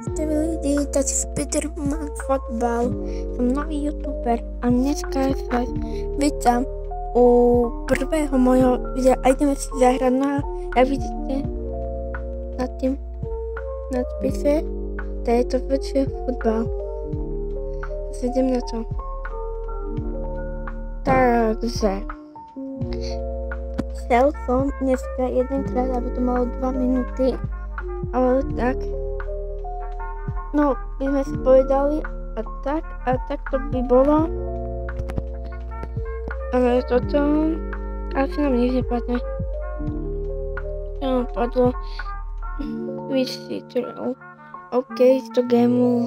Lidi, tady Spiderman fotbal, som nový youtuber a dneska sa vítam u prvého mojho videa a ideme si zahrať na, jak vidíte na tým nadpise, to je to väčšie fotbal. Idem na to. Takže chcel som dneska jedenkrát, aby to malo 2 minúty, ale tak no, by sme si povedali a tak to by bolo. Ale toto asi nám nič nepadne. No, padlo vysítrel. OK, to gameu.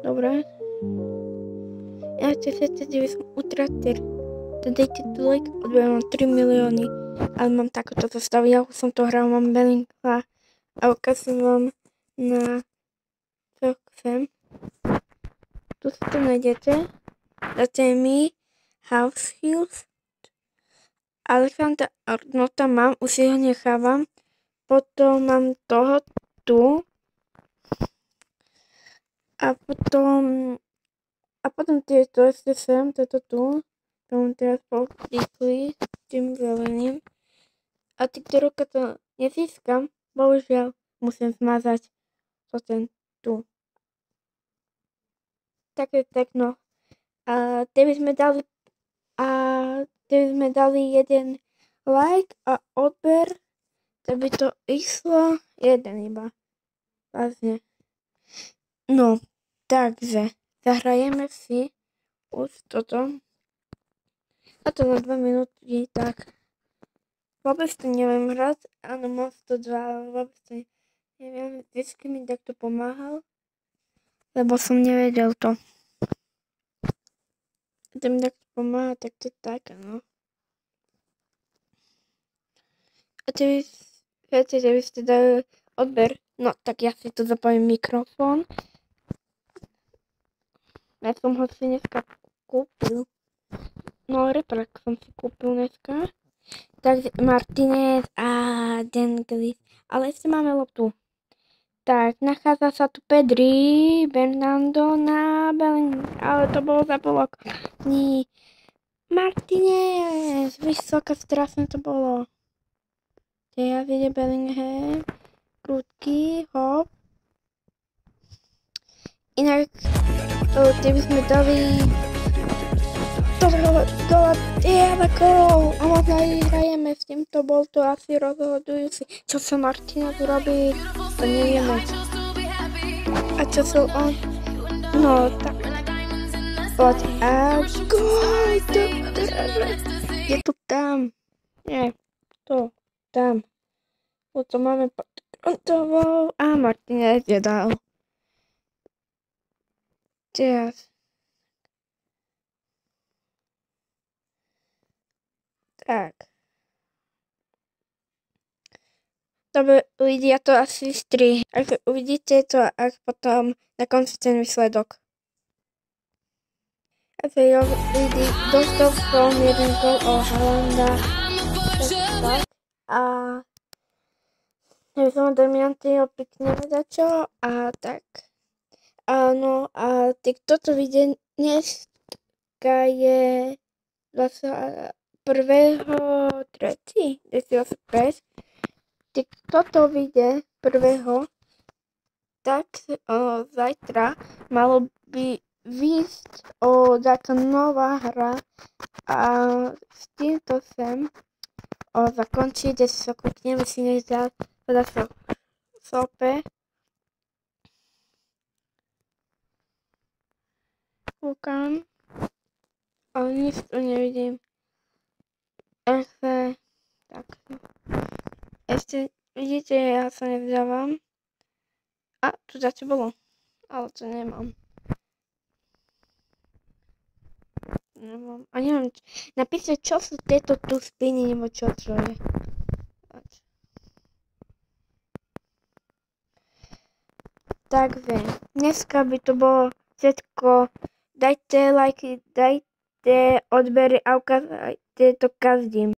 Dobre. Ja chcete, že by som utratil. To dejte tu like, odberám 3 milióny. Ale mám takoto zostavu, ja už som to hral, mám Bellinga a ukazujem vám na sem. Tu si to nájdete. Dáte mi House Hills. Alexandra Arnolda mám, už si ho nechávam. Potom mám toho tu. A potom tieto ešte sem, toto tu. To mám teraz poklikli tým zelením. A týchto roka to nezískam. Bohužiaľ musím zmazať to ten tu. Takže tak no. A tebe sme dali jeden like a odber, tak by to išlo jeden iba. Vlastne. No, takže zahrajeme si už toto. A to na 2 minúty, tak. Vôbec to neviem hrať, áno, mám 102, ale vôbec to neviem, vždycky mi takto pomáhal. Lebo som nevedel to. To mi takto pomáha, tak to je tak, no. A ty viete, že by ste dali odber. No, tak ja si tu zapojím mikrofón. Ja som ho si dneska kúpil. No, reprek som si kúpil dneska. Takže Martinez a Denglis. Ale ešte máme loptu. Tak, nachádza sa tu Pedri, Bernardo na Bellingham, ale to bolo za polok. Nie. Martinez, vysoká strašne to bolo. Ja vidím Bellingham, prudký, hop. Inak, ty by sme dali gola, gól. A možno aj hrajeme s týmto, bol to asi rozhodujúci. Čo sa Martinez urobí, to nevieme. A čo sú on? No, tak. Poď. A gól, je tu tam. Nie, to, tam. To máme kontrolou. A Martinez je dal. Teraz. Tak. Dobre, ľudia to asi stri. Ak uvidíte to, až potom na konci ten výsledok. A to je ľudí, dostal som jeden gól o Haalanda. Tak. A som Damianty ho pekne začal a tak. Áno, a toto vidie dneska je 1.3.2025. Toto vyjde 1. Tak zajtra malo by výjsť taká nová hra a s týmto sem zakončí, kde sa kúkneme si nezdá, teda sa sope. Kúkam, ale nič tu nevidím. Ešte, tak. Ešte, vidíte, ja sa nevzdávam. A, tu zase bolo. Ale to nemám. A neviem, napísať, čo sú tieto tu spiny, nebo čo je. Takže, dneska by to bolo všetko. Dajte like, dajte odbery a ukázajte to každým.